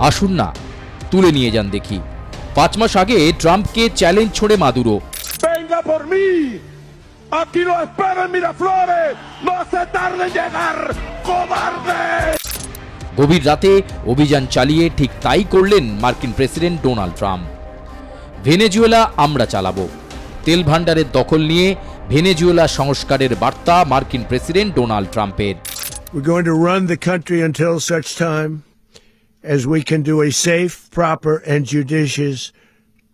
আসুন না তুলে নিয়ে যান দেখি। 5 মাস আগে ট্রাম্পকে চ্যালেঞ্জ ছড়ে Maduro. Venga por mí. Aquí lo espero en Miraflores. No se tarde en llegar, cobarde. গভীর রাতে অভিযান চালিয়ে ঠিক তাই করলেন মার্কিন প্রেসিডেন্ট ডোনাল্ড ট্রাম্প। ভেনেজুয়েলা আমরা চালাবো। তেল ভান্ডারের দখল নিয়ে ভেনেজুয়েলা সংস্কারের বার্তা মার্কিন প্রেসিডেন্ট ডোনাল্ড ট্রাম্পের। We're going to run the country until such time as we can do a safe, proper, and judicious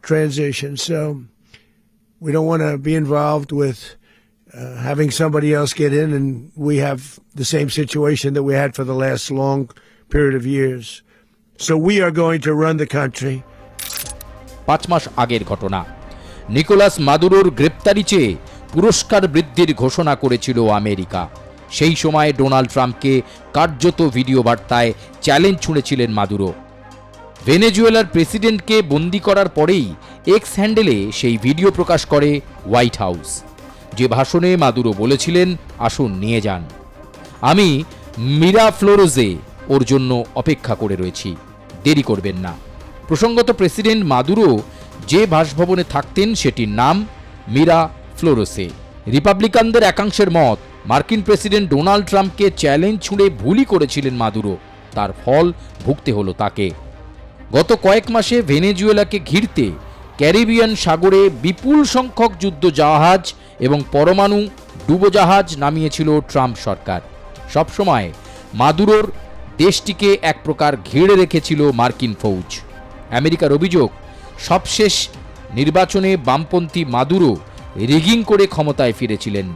transition. So we don't want to be involved with having somebody else get in and we have the same situation that we had for the last long period of years. So we are going to run the country. 5 মাস আগের ঘটনা। Nicolas মাদুরোর গ্রেপ্তারি চেয়ে পুরস্কার বৃদ্ধির ঘোষণা করেছিল America. সেই সময় ডোনাল্ড ট্রাম্পকে কার্যত ভিডিও বার্তায় চ্যালেঞ্জ ছুঁড়েছিলেন মাদুরো। ভেনেজুয়েলার প্রেসিডেন্টকে বন্দি করার পরেই এক্স হ্যান্ডেলে সেই ভিডিও প্রকাশ করে হোয়াইট হাউস, যে ভাষণে মাদুরো বলেছিলেন, আসুন নিয়ে যান, আমি মিরাফ্লোরোজে ওর জন্য অপেক্ষা করে রয়েছি, দেরি করবেন না। প্রসঙ্গত প্রেসিডেন্ট মাদুরো যে বাসভবনে থাকতেন সেটির নাম মিরাফ্লোরোসে। রিপাবলিকানদের একাংশের মত, মার্কিন প্রেসিডেন্ট ডোনাল্ড ট্রাম্পকে চ্যালেঞ্জ ছুঁড়ে ভুলই করেছিলেন মাদুরো, তার ফল ভুগতে হলো তাকে। গত কয়েক মাসে ভেনেজুয়েলাকে ঘিরতে ক্যারিবিয়ান সাগরে বিপুল সংখ্যক যুদ্ধ জাহাজ এবং পরমাণু ডুবোজাহাজ নামিয়েছিল ট্রাম্প সরকার। সবসময় মাদুরোর দেশটিকে এক প্রকার ঘিরে রেখেছিল মার্কিন ফৌজ। আমেরিকার অভিযোগ, সবশেষ নির্বাচনে বামপন্থী মাদুরো রিগিং করে ক্ষমতায় ফিরেছিলেন।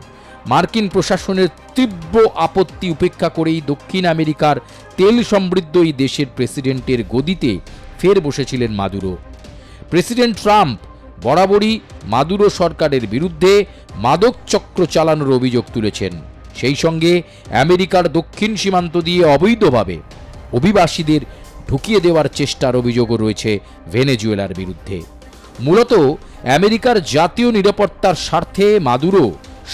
মার্কিন প্রশাসনের তীব্র আপত্তি উপেক্ষা করেই দক্ষিণ আমেরিকার তেল সমৃদ্ধ এই দেশের প্রেসিডেন্টের গদিতে ফের বসেছিলেন মাদুরো। প্রেসিডেন্ট ট্রাম্প বরাবরই মাদুরো সরকারের বিরুদ্ধে মাদক চক্র চালানোর অভিযোগ তুলেছেন। সেই সঙ্গে আমেরিকার দক্ষিণ সীমান্ত দিয়ে অবৈধভাবে অভিবাসীদের ঢুকিয়ে দেওয়ার চেষ্টার অভিযোগও রয়েছে ভেনেজুয়েলার বিরুদ্ধে। মূলত আমেরিকার জাতীয় নিরাপত্তার স্বার্থে মাদুরো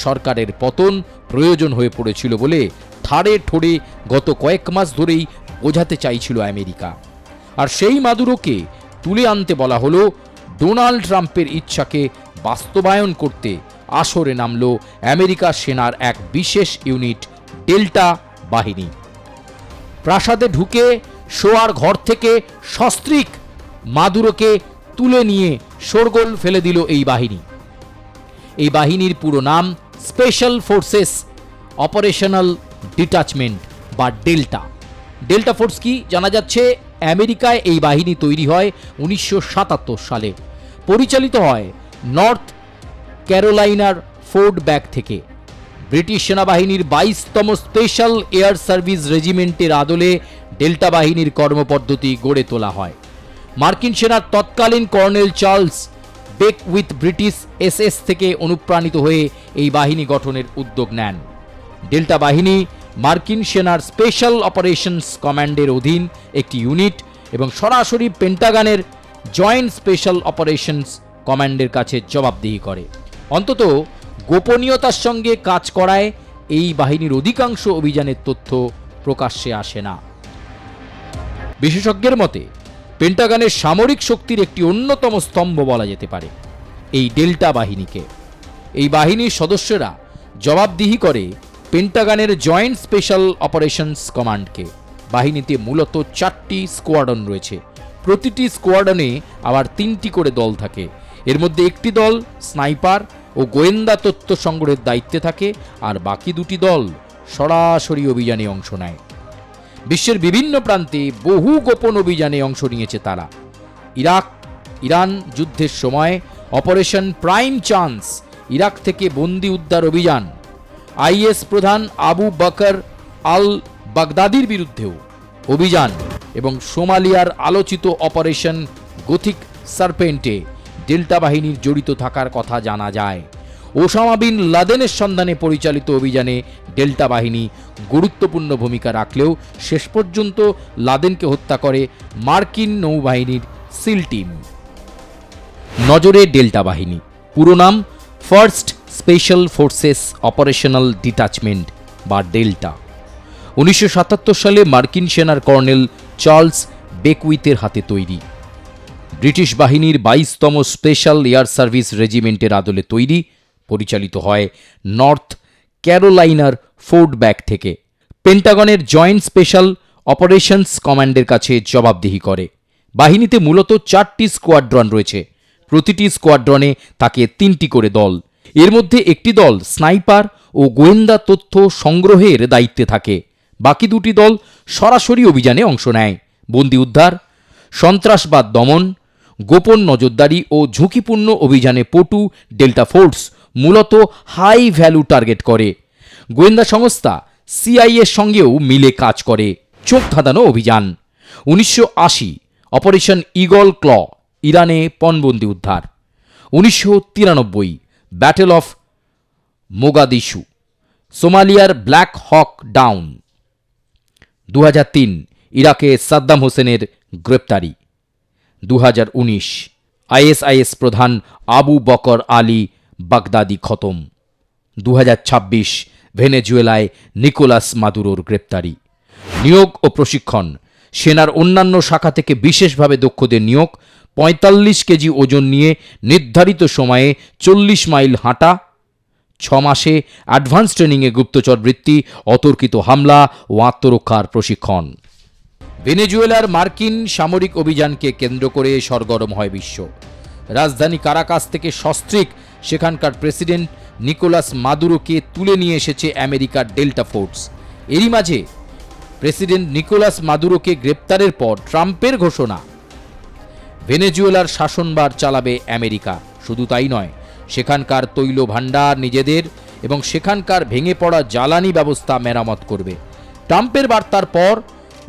সরকারের পতন প্রয়োজন হয়ে পড়েছিল বলে ঠাড়ে ঠোড়ে গত কয়েক মাস ধরেই বোঝাতে চাইছিল আমেরিকা। আর সেই মাদুরোকে তুলে আনতে বলা হলো ডোনাল্ড ট্রাম্পের ইচ্ছাকে বাস্তবায়ন করতে আসরে নামল আমেরিকা সেনার এক বিশেষ ইউনিট ডেল্টা বাহিনী। প্রাসাদে ঢুকে শোয়ার ঘর থেকে সস্ত্রীক মাদুরোকে তুলে নিয়ে শোরগোল ফেলে দিল এই বাহিনী। এই বাহিনীর পুরো নাম স্পেশাল ফোর্সেস অপারেশনাল ডিটাচমেন্ট বা ডেল্টা। ডেল্টা ফোর্স কি জানা যাচ্ছে, আমেরিকায় এই বাহিনী তৈরি হয় 1977 সালে, পরিচালিত হয় নর্থ ক্যারোলাইনার ফোর্ট ব্যাগ থেকে। ব্রিটিশ সেনাবাহিনীর 22তম স্পেশাল এয়ার সার্ভিস রেজিমেন্টের আদলে ডেল্টা বাহিনীর কর্মপদ্ধতি গড়ে তোলা হয়। মার্কিন সেনার তৎকালীন colonel Charles Beckwith British SS থেকে অনুপ্রাণিত হয়ে এই বাহিনী গঠনের উদ্যোগ নেন। ডেল্টা বাহিনী মার্কিন সেনার স্পেশাল অপারেশনস কমান্ডের অধীন একটি ইউনিট এবং সরাসরি পেন্টাগনের জয়েন্ট স্পেশাল অপারেশনস কমান্ডের কাছে জবাবদিহি করে। অন্তত গোপনীয়তার সঙ্গে কাজ করায় এই বাহিনীর অধিকাংশ অভিযানের তথ্য প্রকাশ্যে আসে না। বিশেষজ্ঞের মতে পেন্টাগনের সামরিক শক্তির একটি অন্যতম স্তম্ভ বলা যেতে পারে এই ডেল্টা বাহিনীকে। এই বাহিনীর সদস্যরা জবাবদিহি করে পেন্টাগনের জয়েন্ট স্পেশাল অপারেশনস কমান্ডকে। বাহিনীতে মূলত 4টি স্কোয়াড্রন রয়েছে, প্রতিটি স্কোয়াড্রনে আবার 3টি করে দল থাকে। এর মধ্যে একটি দল স্নাইপার ও গোয়েন্দা তথ্য সংগ্রহের দায়িত্বে থাকে, আর বাকি 2টি দল সরাসরি অভিযানে অংশ নেয়। বিশ্বের বিভিন্ন প্রান্তে বহু গোপন অভিযানে অংশ নিয়েছে তারা। ইরান যুদ্ধের সময় অপারেশন প্রাইম চান্স, ইরাক থেকে বন্দি উদ্ধার অভিযান, আইএস প্রধান আবু বকর আল বাগদাদির বিরুদ্ধেও অভিযান এবং সোমালিয়ার আলোচিত অপারেশন গথিক সার্পেন্টে ডেল্টা বাহিনীর জড়িত থাকার কথা জানা যায়। ওসামা বিন লাদেনের সন্ধানে পরিচালিত অভিযানে ডেল্টা বাহিনী গুরুত্বপূর্ণ ভূমিকা রাখলেও শেষ পর্যন্ত লাদেনকে হত্যা করে মার্কিন নৌবাহিনীর সিল টিম। নজরে ডেল্টা বাহিনী, পুরো নাম first special forces operational detachment বা ডেল্টা। 1977 সালে মার্কিন সেনার কর্নেল চার্লস বেকুইতের হাতে তৈরি। ব্রিটিশ বাহিনীর 22তম স্পেশাল এয়ার সার্ভিস রেজিমেন্টের আদলে তৈরি, পরিচালিত হয় নর্থ ক্যারোলাইনার ফোর্ট ব্যাগ থেকে। পেন্টাগনের জয়েন্ট স্পেশাল অপারেশনস কমান্ডের কাছে জবাবদিহি করে। বাহিনীতে মূলত 4টি স্কোয়াড্রন রয়েছে। প্রতিটি স্কোয়াড্রনে থাকে 3টি করে দল। এর মধ্যে একটি দল স্নাইপার ও গোয়েন্দা তথ্য সংগ্রহের দায়িত্বে থাকে। বাকি 2টি দল সরাসরি অভিযানে অংশ নেয়। বন্দী উদ্ধার, সন্ত্রাসবাদ দমন, গোপন নজরদারি ও ঝুঁকিপূর্ণ অভিযানে পটু ডেল্টা ফোর্স মূলত হাই ভ্যালু টার্গেট করে। গোয়েন্দা সংস্থা সিআইএর সঙ্গেও মিলে কাজ করে। চোখ ধাঁধানো অভিযান। 1980 অপারেশন ইগল ক্ল, ইরানে পণবন্দি উদ্ধার। 1993 ব্যাটেল অফ মোগাদিশু, সোমালিয়ার ব্ল্যাক হক ডাউন। 2003 ইরাকে সাদ্দাম হোসেনের গ্রেপ্তারি। 2019 আইএসআইএস প্রধান আবু বকর আলী বাগদাদি খতম। 2026 ভেনেজুয়েলায় নিকোলাস মাদুরোর গ্রেপ্তারি। নিয়োগ ও প্রশিক্ষণ। সেনার অন্যান্য শাখা থেকে বিশেষভাবে দক্ষদের নিয়োগ। 45 কেজি ওজন নিয়ে নির্ধারিত সময়ে 40 মাইল হাঁটা। 6 মাসে অ্যাডভান্স ট্রেনিংয়ে গুপ্তচর বৃত্তি, অতর্কিত হামলা ও আত্মরক্ষার প্রশিক্ষণ। ভেনেজুয়েলার মার্কিন সামরিক অভিযানকে কেন্দ্র করে সরগরম হয় বিশ্ব। রাজধানী কারাকাস থেকে সস্ত্রীক সেখানকার প্রেসিডেন্ট নিকোলাস মাদুরোকে তুলে নিয়ে এসেছে আমেরিকার ডেল্টা ফোর্স। এরই মাঝে প্রেসিডেন্ট নিকোলাস মাদুরোকে গ্রেপ্তারের পর ট্রাম্পের ঘোষণা, ভেনেজুয়েলার শাসনভার চালাবে আমেরিকা। শুধু তাই নয়, সেখানকার তৈল ভাণ্ডার নিজেদের এবং সেখানকার ভেঙে পড়া জ্বালানি ব্যবস্থা মেরামত করবে। ট্রাম্পের বার্তার পর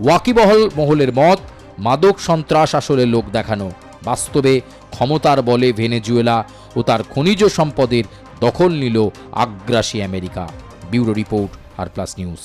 ওয়াকিবহল মহলের মত, মাদক সন্ত্রাস আসলে লোক দেখানো। বাস্তবে ক্ষমতার বলে ভেনেজুয়েলা ও তার খনিজ সম্পদের দখল নিল আগ্রাসী আমেরিকা। ব্যুরো রিপোর্ট, আর প্লাস নিউজ।